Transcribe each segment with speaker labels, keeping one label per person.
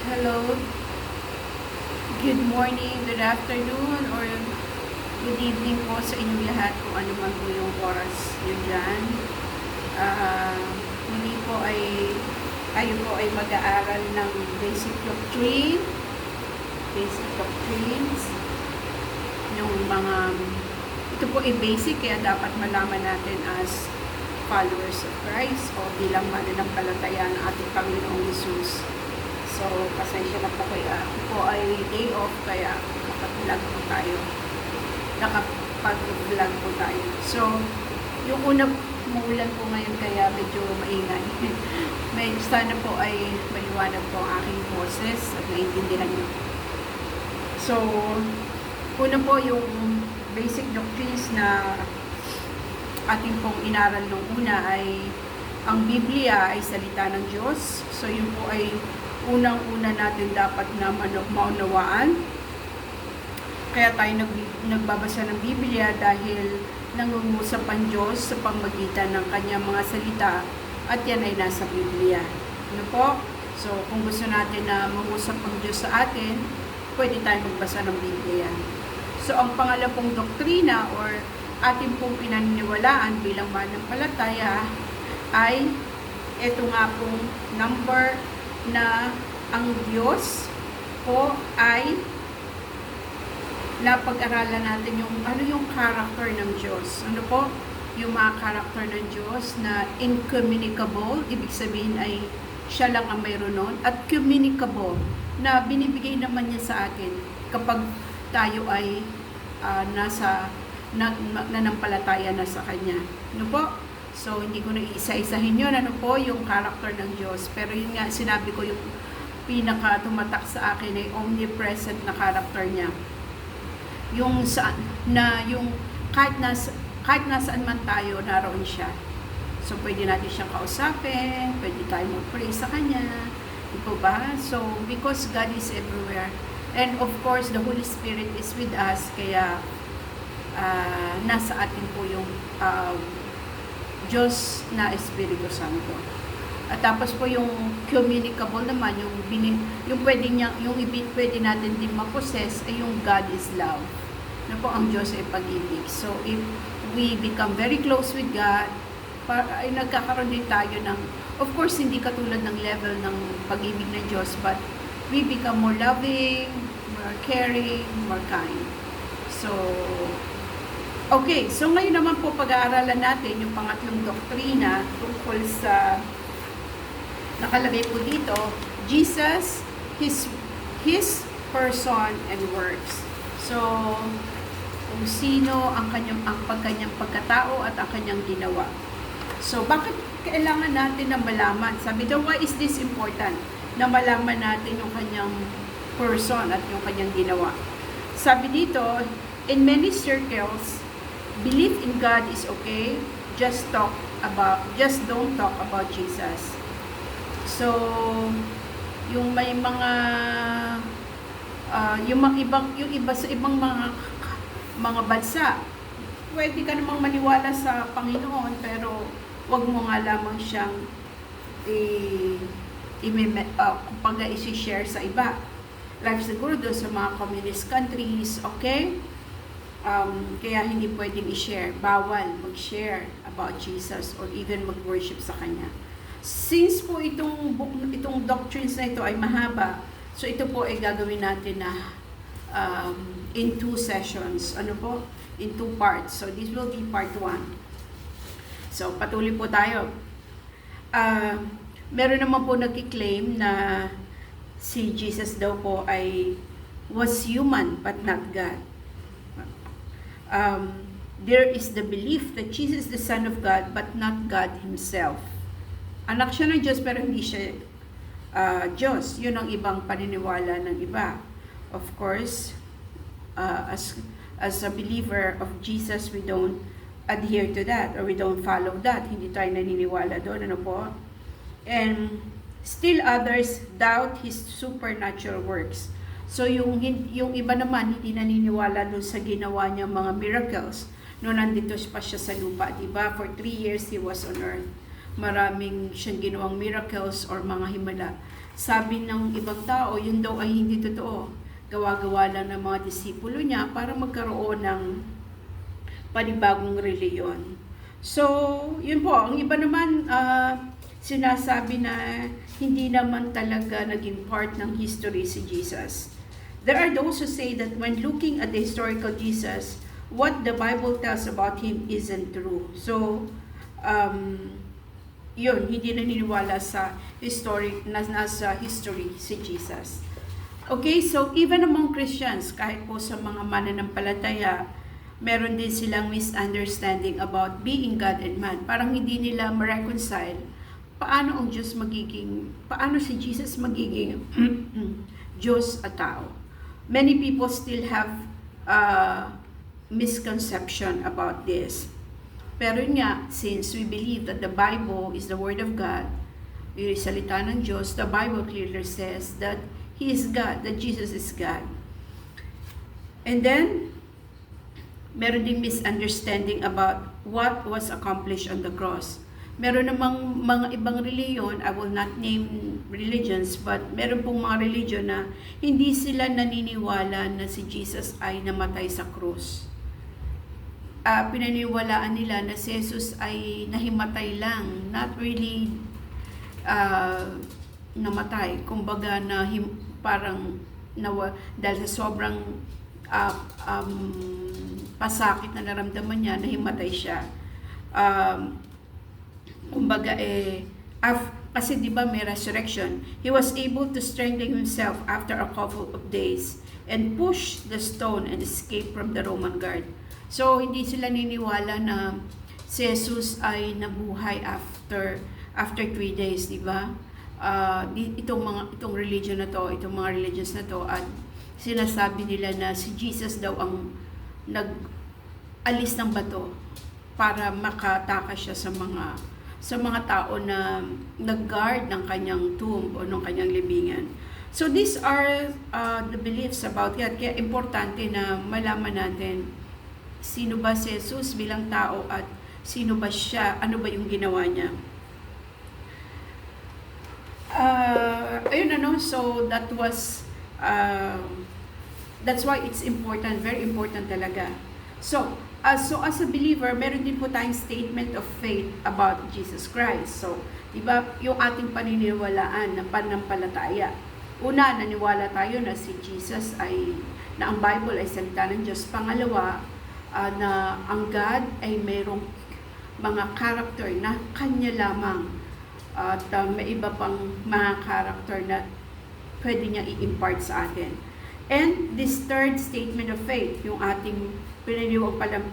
Speaker 1: Hello, good morning, good afternoon, or good evening po sa inyong lahat kung ano man po yung oras nyo dyan. Muli po ay tayo po ay mag-aaral ng basic doctrines, yung mga, ito po ay basic kaya dapat malaman natin as followers of Christ o bilang mananampalataya ng ating Panginoong Jesus. So, pasensya na po kaya ako po ay day off kaya nakapag-vlog po tayo. So, yung una umuulan po ngayon kaya medyo maingay. Sana po ay maliwanag po ang aking boses at naiintindihan niyo. So, una po yung basic doctrines na ating pong inaral nung una ay ang Biblia ay salita ng Diyos. So, yun po ay unang-una natin dapat na maunawaan. Kaya tayo nagbabasa ng Biblia dahil nangungusap ang Diyos sa pamamagitan ng kanyang mga salita at yan ay nasa Biblia. Ano po? So, kung gusto natin na mangusap ang Diyos sa atin, pwede tayo magbasa ng Biblia. So, ang pangalawang doktrina or ating pong pinaniniwalaan bilang mananampalataya ay ito nga pong number na ang Diyos po ay napag-aralan natin yung ano yung character ng Diyos. Ano po? Yung mga character ng Diyos na incommunicable, ibig sabihin ay siya lang ang mayroon nun, at communicable, na binibigay naman niya sa atin kapag tayo ay nanampalataya na sa Kanya. Ano po? So, hindi ko na isa-isahin yun. Ano po yung character ng Diyos. Pero yun nga, sinabi ko yung pinaka-tumatak sa akin ay omnipresent na character niya. Yung kahit nasaan man tayo, naroon siya. So, pwede natin siyang kausapin, pwede tayo mag-pray sa Kanya. Di po ba? So, because God is everywhere. And of course, the Holy Spirit is with us, kaya nasa atin po yung Diyos na Espiritu Santo. At tapos po yung communicable naman, yung pwede natin din ma-possess ay yung God is love. Na po ang Diyos ay pag-ibig. So if we become very close with God, ay nagkakaroon din tayo ng, of course hindi katulad ng level ng pag-ibig ng Diyos, but we become more loving, more caring, more kind. So, okay, so ngayon naman po pag-aaralan natin yung pangatlong doktrina tungkol sa, nakalagay po dito, Jesus, His person and works. So, kung sino ang kanyang pagkatao at ang kanyang ginawa. So, bakit kailangan natin na malaman? Sabi daw, why is this important? Na malaman natin yung kanyang person at yung kanyang ginawa. Sabi dito, in many circles, belief in God is okay, just don't talk about Jesus. So, yung may mga yung iba sa ibang mga bansa, pwede ka namang maniwala sa Panginoon, pero wag mo nga lamang siyang kumbaga i-share sa iba. Like siguro doon sa mga communist countries, okay? Kaya hindi pwedeng i-share. Bawal mag-share about Jesus or even mag-worship sa Kanya. Since po itong doctrines na ito ay mahaba, so ito po ay gagawin natin na in 2 sessions. Ano po? In 2 parts. So this will be part 1. So patuloy po tayo. Meron naman po nagki-claim na si Jesus daw po ay was human but not God. There is the belief that Jesus is the Son of God but not God Himself. Anak siya ng Diyos pero hindi siya Diyos. Yun ang ibang paniniwala ng iba. Of course, as a believer of Jesus, we don't adhere to that or we don't follow that. Hindi tayo naniniwala doon. Ano po? And still others doubt His supernatural works. So yung iba naman hindi naniniwala doon sa ginawa niya mga miracles. No, nandito pa siya sa lupa, diba? For 3 years He was on earth. Maraming siyang ginawang miracles or mga himala. sabi ng ibang tao, yun daw ay hindi totoo. Gawa-gawa lang ng mga disipulo niya para magkaroon ng panibagong reliyon. So, yun po. Ang iba naman, sinasabi na hindi naman talaga naging part ng history si Jesus. There are those who say that when looking at the historical Jesus, what the Bible tells about him isn't true. So, yun, hindi naniniwala sa nasa history si Jesus. Okay, so even among Christians, kahit po sa mga mananampalataya, meron din silang misunderstanding about being God and man. Parang hindi nila ma-reconcile paano si Jesus magiging Diyos at tao. Many people still have misconception about this. Pero nga, since we believe that the Bible is the Word of God, yung salita ng Diyos, the Bible clearly says that He is God, that Jesus is God. And then, meron ding misunderstanding about what was accomplished on the cross. Meron namang mga ibang reliyon, I will not name religions, but meron pong mga religion na hindi sila naniniwala na si Jesus ay namatay sa krus. Pinaniwalaan nila na si Jesus ay nahimatay lang, not really namatay. Kumbaga parang dahil sa sobrang pasakit na naramdaman niya, nahimatay siya. Kumbaga kasi di ba may resurrection, he was able to strengthen himself after a couple of days and push the stone and escape from the Roman guard. So hindi sila niniwala na si Jesus ay nabuhay after 3 days, di ba? Itong religion na to, itong mga religions na to, at sinasabi nila na si Jesus daw ang nag-alis ng bato para makatakas siya sa mga tao na nag-guard ng kanyang tomb o ng kanyang libingan. So these are the beliefs about God. Kaya importante na malaman natin sino ba si Jesus bilang tao at sino ba siya, ano ba yung ginawa niya. So that's why it's important, very important talaga. So as a believer, meron din po tayong statement of faith about Jesus Christ. So, di ba, yung ating paniniwalaan na pananampalataya. Una, naniwala tayo na si Jesus na ang Bible ay salita ng Diyos. Pangalawa, na ang God ay mayroong mga character na Kanya lamang. At may iba pang mga character na pwede niya i-impart sa atin. And this third statement of faith, yung ating pinaniniwala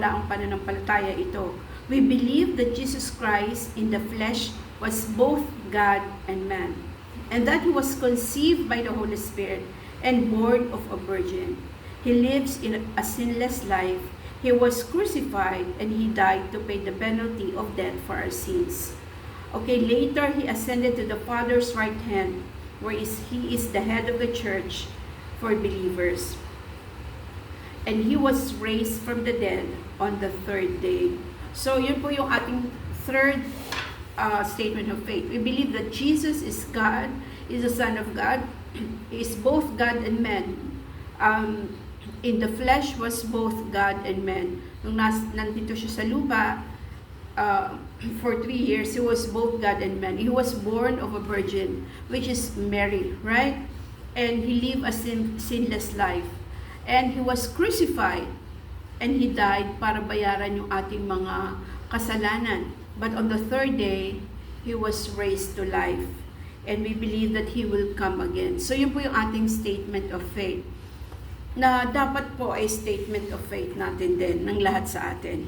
Speaker 1: ang pananampalataya ito. We believe that Jesus Christ in the flesh was both God and man, and that He was conceived by the Holy Spirit and born of a virgin. He lives in a sinless life. He was crucified and He died to pay the penalty of death for our sins. Okay, later He ascended to the Father's right hand, where He is the head of the church for believers. And He was raised from the dead on the third day. So, yun po yung ating third statement of faith. We believe that Jesus is God, is the Son of God. He is both God and man. In the flesh was both God and man. Nung nandito siya sa lupa, for 3 years, He was both God and man. He was born of a virgin, which is Mary, right? And He lived a sinless life. And He was crucified and He died para bayaran yung ating mga kasalanan. But on the third day, He was raised to life. And we believe that He will come again. So yun po yung ating statement of faith. Na dapat po ay statement of faith natin din ng lahat sa atin.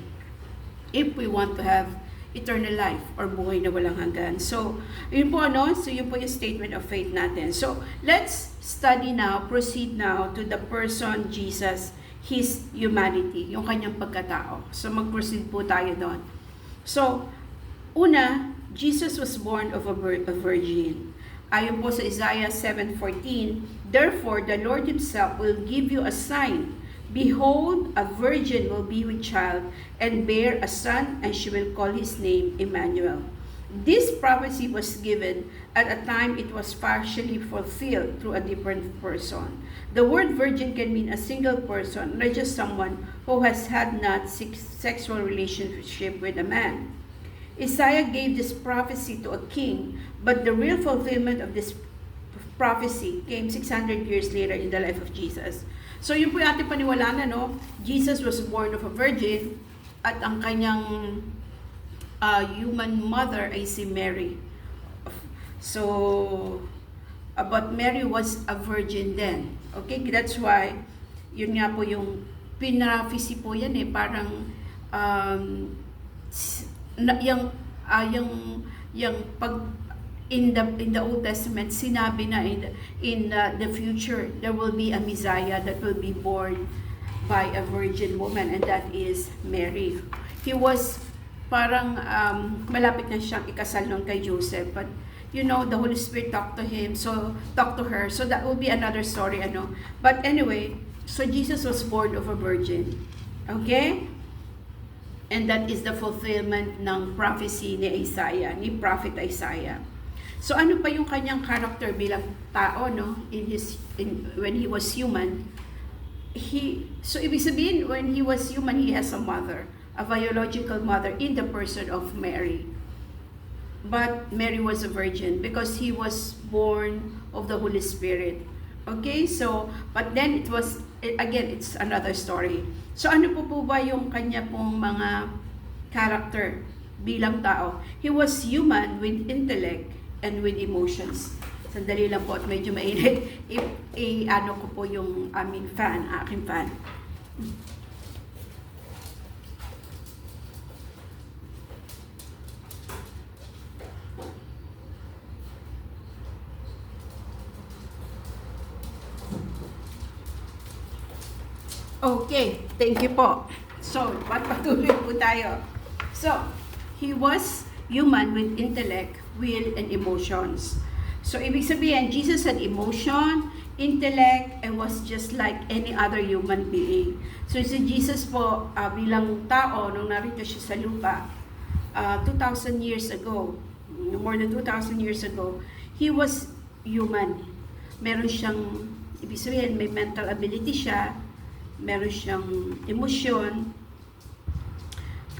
Speaker 1: If we want to have eternal life or buhay na walang hanggan. So, yun po So yun po yung statement of faith natin. So, let's proceed now to the person Jesus, His humanity, yung kanyang pagkatao. So, mag-proceed po tayo doon. So, una, Jesus was born of a virgin. Ayon po sa Isaiah 7:14, therefore, the Lord Himself will give you a sign. Behold, a virgin will be with child and bear a son, and she will call his name Emmanuel. This prophecy was given at a time it was partially fulfilled through a different person. The word virgin can mean a single person, not just someone who has had not sexual relationship with a man. Isaiah gave this prophecy to a king, but the real fulfillment of this prophecy came 600 years later in the life of Jesus. So yun po yung ating paniwalaan, no? Jesus was born of a virgin at ang kanyang human mother ay si Mary. So, but Mary was a virgin then. Okay, that's why, yun nga po yung pinapisi po yan parang yung pag in the Old Testament sinabi na in the future there will be a Messiah that will be born by a virgin woman, and that is Mary. He was parang malapit na siyang ikasal nun kay Joseph, but you know, the Holy Spirit talked to her, so that will be another story, but anyway, so Jesus was born of a virgin, okay, and that is the fulfillment ng prophecy ni Prophet Isaiah. So ano pa yung kanyang character bilang tao, no, when he was human? So ibig sabihin, when he was human, he has a mother, a biological mother in the person of Mary. But Mary was a virgin because he was born of the Holy Spirit. Okay, so, but then it's another story. So ano po ba yung kanya pong mga character bilang tao? He was human with intellect and with emotions. Sandali lang po at medyo mainit. Ano ko po yung aking fan. Okay, thank you po. So, patuloy po tayo. So, he was human with intellect, will, and emotions. So, ibig sabihin, Jesus had emotion, intellect, and was just like any other human being. So, si Jesus po, bilang tao, nung narito siya sa lupa, 2,000 years ago, more than 2,000 years ago, he was human. Meron siyang, ibig sabihin, may mental ability siya, meron siyang emosyon,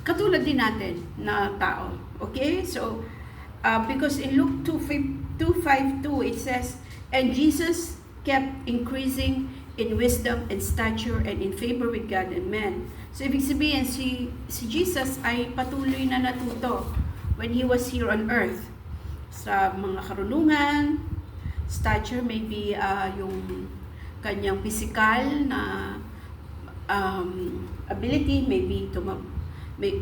Speaker 1: katulad din natin na tao. Okay? So, because in Luke 2:5-2, it says, and Jesus kept increasing in wisdom and stature and in favor with God and men. So, ibig sabihin, si Jesus ay patuloy na natuto when he was here on earth. Sa mga karunungan, stature, maybe yung kanyang physical na ability, maybe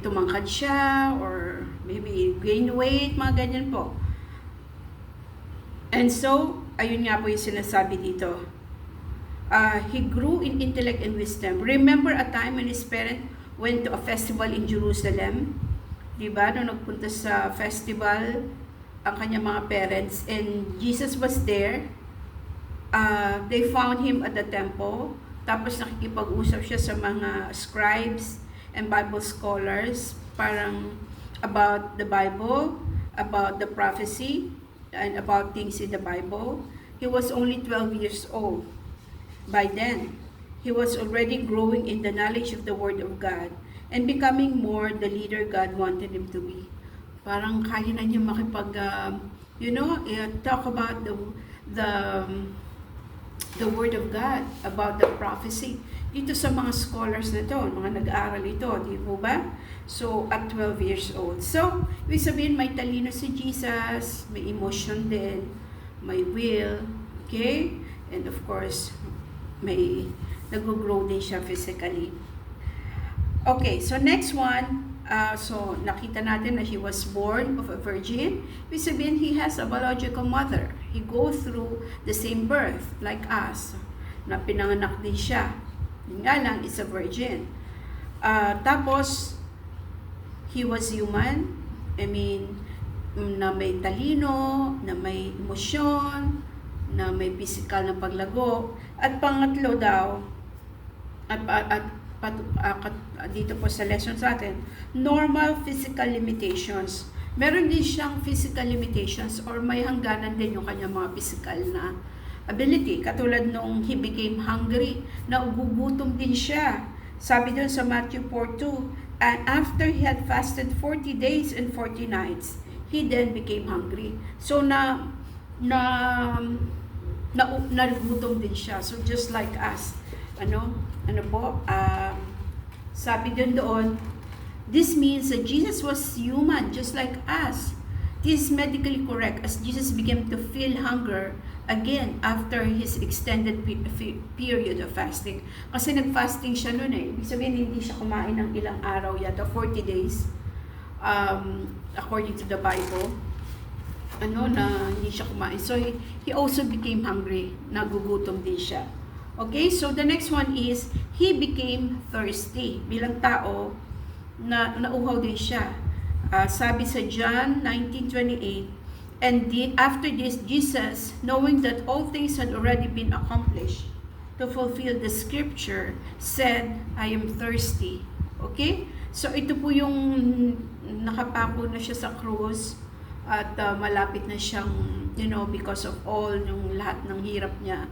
Speaker 1: tumangkad siya, or maybe gain weight, mga ganyan po. And so, ayun nga po yung sinasabi dito. He grew in intellect and wisdom. Remember a time when his parents went to a festival in Jerusalem? Diba? Nung nagpunta sa festival, ang kanyang mga parents, and Jesus was there. They found him at the temple. Tapos nakikipag-usap siya sa mga scribes and Bible scholars, parang about the Bible, about the prophecy, and about things in the Bible. He was only 12 years old. By then, he was already growing in the knowledge of the Word of God and becoming more the leader God wanted him to be. Parang kaya na niya talk about the Word of God, about the prophecy. Dito sa mga scholars na to, mga nag-aaral ito, di po ba? So, at 12 years old. So, ibig sabihin, may talino si Jesus, may emotion din, may will, okay? And of course, may nag-grow din siya physically. Okay, so next one, so nakita natin na he was born of a virgin. Ibig sabihin, he has a biological mother. He goes through the same birth like us, na pinanganak din siya. Yun nga lang, is a virgin. Tapos, he was human. I mean, na may talino, na may emosyon, na may physical na paglago. At pangatlo daw, dito po sa lesson sa atin, normal physical limitations. Meron din siyang physical limitations or may hangganan din yung kanyang mga physical na ability. Katulad nung he became hungry, naugugutom din siya. Sabi doon sa Matthew 4:2, and after he had fasted 40 days and 40 nights, he then became hungry. So nagugutom din siya. So just like us. Sabi doon, this means that Jesus was human, just like us. This is medically correct as Jesus began to feel hunger again after his extended period of fasting. Kasi nag-fasting siya noon eh. Ibig sabihin, hindi siya kumain ng ilang araw yata, 40 days. According to the Bible, na hindi siya kumain. So, he also became hungry. Nagugutom din siya. Okay, so the next one is, he became thirsty. Bilang tao, nauhaw din siya. Sabi sa John 19:28, and after this, Jesus, knowing that all things had already been accomplished to fulfill the scripture, said, I am thirsty. Okay? So ito po yung nakapako na siya sa krus at malapit na siyang, because of all yung lahat ng hirap niya.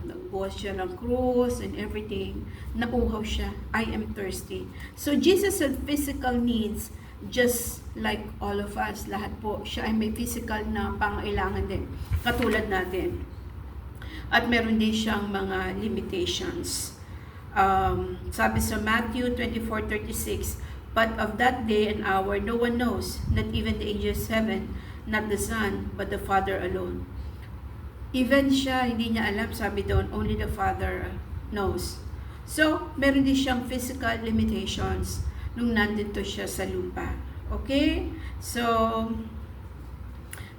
Speaker 1: Nagbuwas siya ng cross and everything, nauhaw siya, I am thirsty. So Jesus had physical needs just like all of us, lahat po. Siya ay may physical na pangailangan din, katulad natin. At meron din siyang mga limitations. Sabi sa Matthew 24:36, but of that day and hour no one knows, not even the angels of heaven, not the Son, but the Father alone. Even siya, hindi niya alam, sabi doon, only the Father knows. So, meron din siyang physical limitations nung nandito siya sa lupa. Okay? So,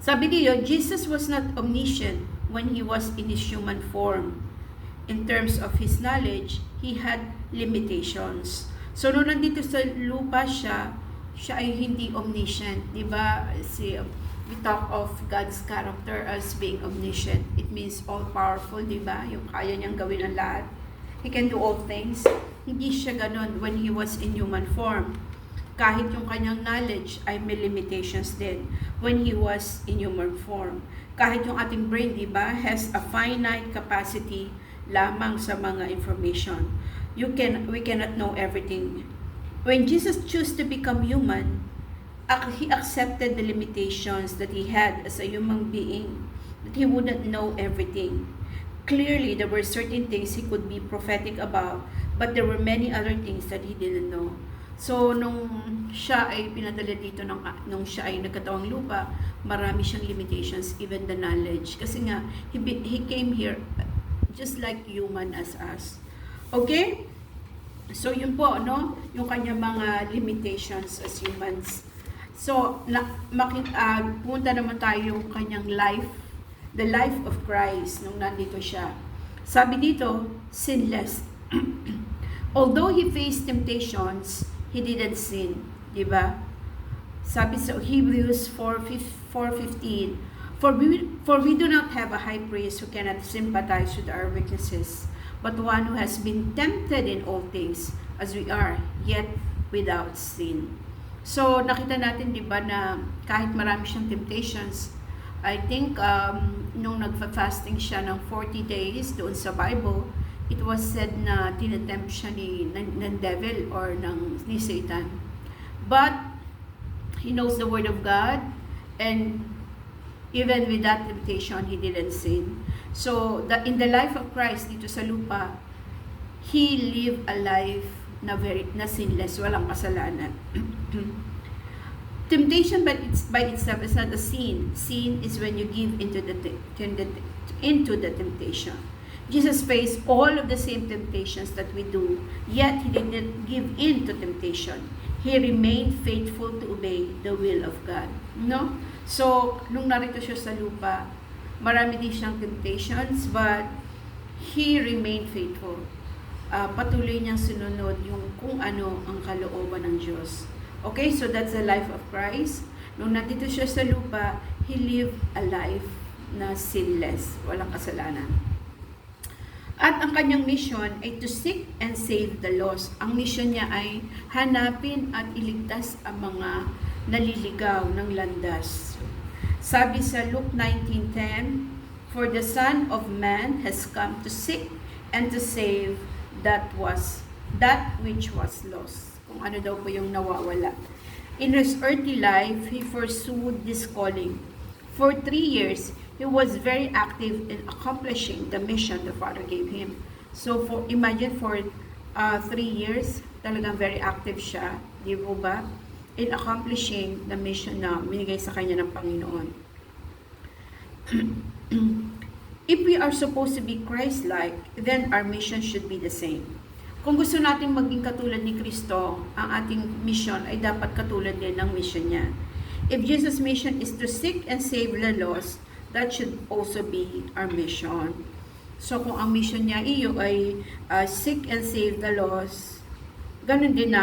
Speaker 1: sabi niyo, Jesus was not omniscient when he was in his human form. In terms of his knowledge, he had limitations. So, nung nandito sa lupa siya ay hindi omniscient. Diba? We talk of God's character as being omniscient. It means all-powerful, di ba? Yung kaya niyang gawin ang lahat. He can do all things. Hindi siya ganun when he was in human form. Kahit yung kanyang knowledge ay may limitations din when he was in human form. Kahit yung ating brain, di ba, has a finite capacity lamang sa mga information. We cannot know everything. When Jesus chose to become human, he accepted the limitations that he had as a human being, that he wouldn't know everything. Clearly, there were certain things he could be prophetic about, but there were many other things that he didn't know. So, nung siya ay pinadala dito, nung siya ay nagkatawang lupa, marami siyang limitations, even the knowledge. Kasi nga, he came here just like human as us. Okay? So, yun po, yung kanyang mga limitations as humans. So, punta naman tayo yung kanyang life, the life of Christ, nung nandito siya. Sabi dito, sinless. Although he faced temptations, he didn't sin. Diba? Sabi sa Hebrews 4:15, For we do not have a high priest who cannot sympathize with our weaknesses, but one who has been tempted in all things, as we are, yet without sin. So, nakita natin, di ba, na kahit marami siyang temptations, I think, nung nagfa-fasting siya ng 40 days doon sa Bible, it was said na tinatempt siya ng devil or ni Satan. But, he knows the Word of God, and even with that temptation, he didn't sin. So, in the life of Christ dito sa lupa, he lived a life na sinless, walang kasalanan. Temptation by itself is not a sin. Sin is when you give into the temptation. Jesus faced all of the same temptations that we do, yet he didn't give in to temptation. He remained faithful to obey the will of God. No? So, nung narito siya sa lupa, marami din siyang temptations, but he remained faithful. Patuloy niyang sinunod yung kung ano ang kalooban ng Diyos. Okay, so that's the life of Christ. Nung nandito siya sa lupa, he lived a life na sinless, walang kasalanan. At ang kanyang mission ay to seek and save the lost. Ang mission niya ay hanapin at iligtas ang mga naliligaw ng landas. Sabi sa Luke 19:10, "For the Son of Man has come to seek and to save that which was lost." Kung ano daw po yung nawawala. In his earthly life, he pursued this calling. For 3 years, he was very active in accomplishing the mission the Father gave him. So, imagine for 3 years, talagang very active siya, di po ba? In accomplishing the mission na binigay sa kanya ng Panginoon. If we are supposed to be Christ-like, then our mission should be the same. Kung gusto natin maging katulad ni Kristo, ang ating mission ay dapat katulad din ng mission niya. If Jesus' mission is to seek and save the lost, that should also be our mission. So kung ang mission niya ay seek and save the lost, ganun din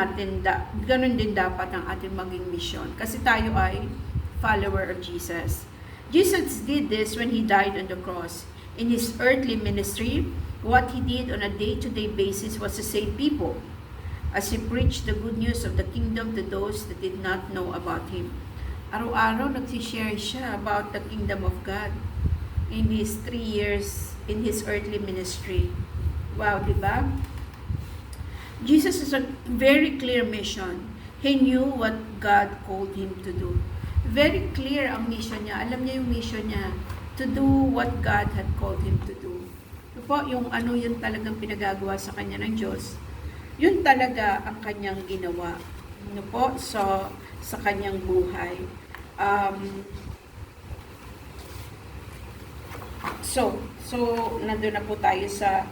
Speaker 1: dapat ang ating maging mission. Kasi tayo ay follower of Jesus. Jesus did this when he died on the cross. In his earthly ministry, what he did on a day-to-day basis was to save people, as he preached the good news of the kingdom to those that did not know about him. Araw-araw nagsishare siya about the kingdom of God in his 3 years in his earthly ministry. Wow, di ba? Jesus is a very clear mission. He knew what God called him to do. Very clear ang mission niya. Alam niya yung mission niya, to do what God had called him to do. So po, yung ano yun talagang pinagagawa sa kanya ng Diyos, yun talaga ang kanyang ginawa. Ano po? So, sa kanyang buhay. So, nandun na po tayo sa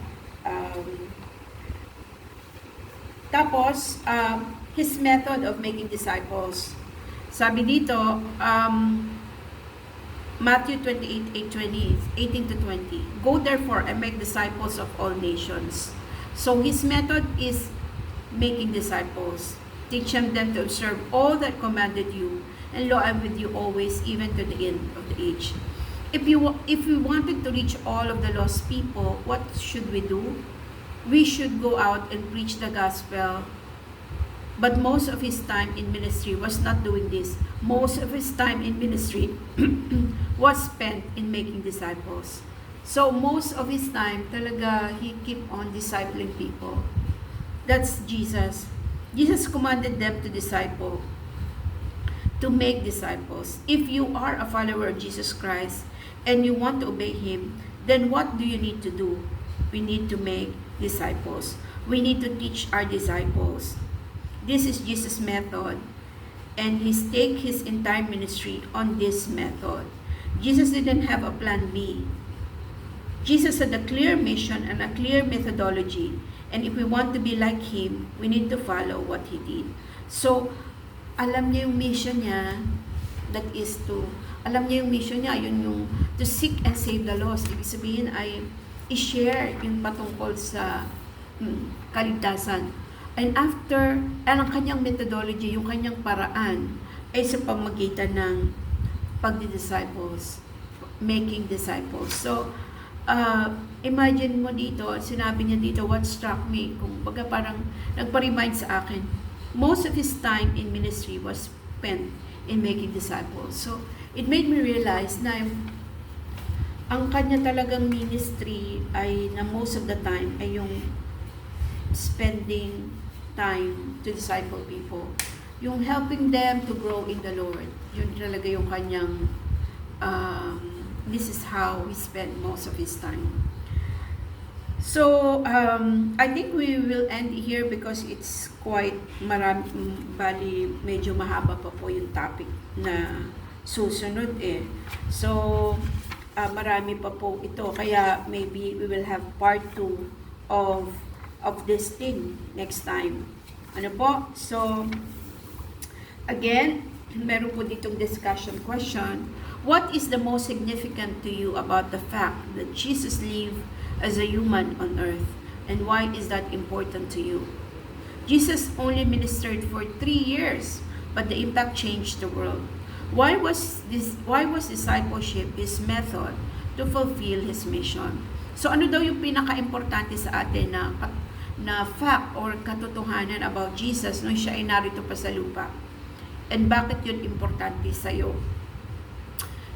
Speaker 1: tapos, his method of making disciples. Sabi dito, Matthew 28:18 to 20. "Go therefore and make disciples of all nations." So his method is making disciples. "Teach them to observe all that commanded you, and lo, I'm with you always, even to the end of the age." If we wanted to reach all of the lost people, what should we do? We should go out and preach the gospel. But most of his time in ministry was not doing this. Most of his time in ministry was spent in making disciples. So most of his time talaga he keep on discipling people. That's Jesus. Jesus commanded them to disciple, to make disciples. If you are a follower of Jesus Christ and you want to obey him, then what do you need to do? We need to make disciples. We need to teach our disciples. This is Jesus' method, and he staked his entire ministry on this method. Jesus didn't have a plan B. Jesus had a clear mission and a clear methodology, and if we want to be like him, we need to follow what he did. So, alam niya yung mission niya, alam niya yung mission niya, yun yung to seek and save the lost. Ibig sabihin ay i-share yung patungkol sa kaligtasan. And ang kanyang methodology, yung kanyang paraan, ay sa pamagitan ng pagdi-disciples, making disciples. So, imagine mo dito, sinabi niya dito, what struck me, kung baga parang nagpa-remind sa akin, most of his time in ministry was spent in making disciples. So, it made me realize na ang kanya talagang ministry ay na most of the time ay yung spending time to disciple people. Yung helping them to grow in the Lord. Yun talaga yung kanyang, this is how he spent most of his time. So, I think we will end here because it's quite medyo mahaba pa po yung topic na susunod eh. So, marami pa po ito. Kaya maybe we will have part 2 of this thing next time. Ano po? So, again, meron po ditong discussion question. What is the most significant to you about the fact that Jesus lived as a human on earth? And why is that important to you? Jesus only ministered for 3 years, but the impact changed the world. Why was discipleship his method to fulfill his mission? So ano daw yung pinaka-importante sa atin na fact or katotohanan about Jesus nung siya ay narito pa sa lupa? And bakit yun importante sa'yo?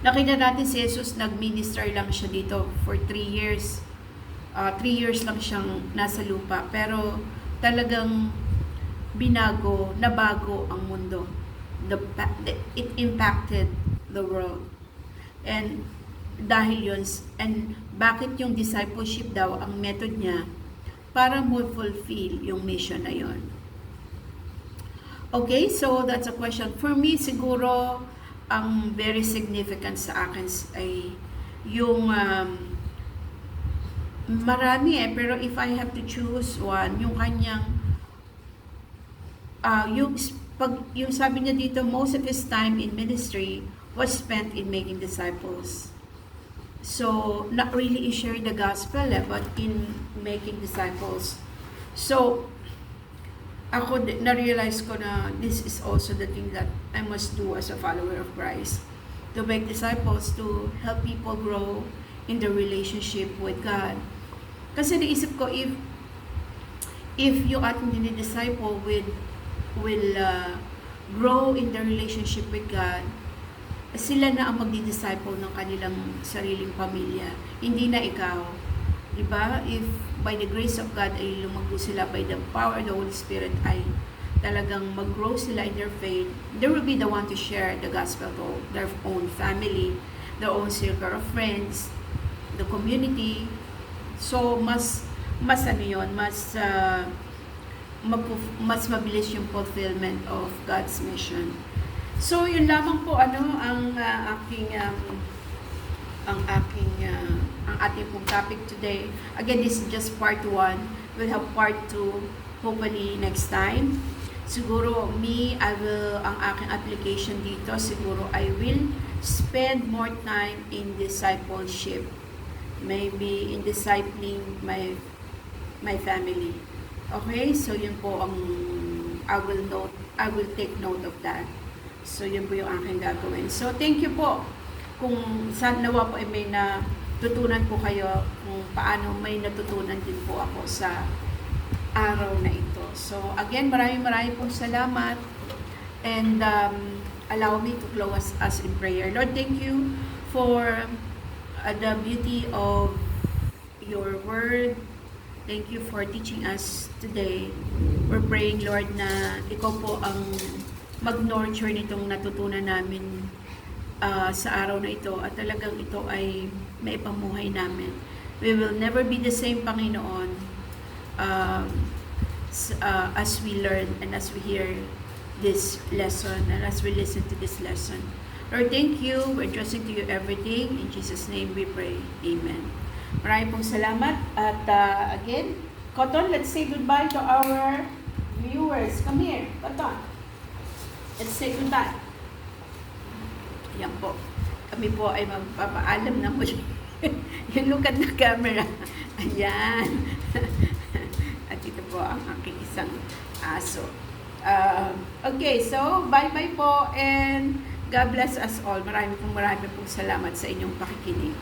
Speaker 1: Nakita natin si Jesus, nag-minister lang siya dito for 3 years. 3 years lang siyang nasa lupa. Pero talagang nabago ang mundo. It impacted the world. And dahil yun, and bakit yung discipleship daw, ang method niya, para mo fulfill yung mission na yun. Okay, so that's a question. For me, siguro, ang very significant sa akin ay yung marami pero if I have to choose one, yung kanyang yung sabi niya dito, most of his time in ministry was spent in making disciples. So, not really in sharing the gospel, but in making disciples. So, ako na-realize ko na this is also the thing that I must do as a follower of Christ. To make disciples, to help people grow in their relationship with God. Kasi naisip ko, if yung ating dinidisciple will grow in their relationship with God, sila na ang magdi-disciple ng kanilang sariling pamilya. Hindi na ikaw. Diba? If by the grace of God ay lumago sila, by the power of the Holy Spirit ay talagang mag-grow sila in their faith, they will be the one to share the gospel to their own family, their own circle of friends, the community. So, mas ano yun, mas mabilis yung fulfillment of God's mission. So, yun lamang po ang ating pong topic today. Again, this is just part 1. We'll have part 2 hopefully next time. Siguro ang aking application dito, siguro I will spend more time in discipleship. Maybe in discipling my family. Okay? So, yun po ang I will take note of that. So, yun po yung aking gagawin. So, thank you po. Kung saan nawa po ay may natutunan po kayo, kung paano may natutunan din po ako sa araw na ito. So, again, maraming pong salamat. And allow me to close us in prayer. Lord, thank you for the beauty of your word. Thank you for teaching us today. We're praying, Lord, na ikaw po ang mag-nurture nitong natutunan namin sa araw na ito at talagang ito ay maipamuhay namin. We will never be the same, Panginoon, as we learn and as we hear this lesson and as we listen to this lesson. Lord, thank you. We're trusting to you everything. In Jesus' name we pray. Amen. Maraming pong salamat. At again, Cotton, let's say goodbye to our viewers. Come here, Cotton. Let's say goodbye. Ayan po. Kami po ay magpapaalam na muli. You look at the camera. Ayan. At ito po ang aking isang aso. Okay, so bye-bye po and God bless us all. Marami pong salamat sa inyong pakikinig.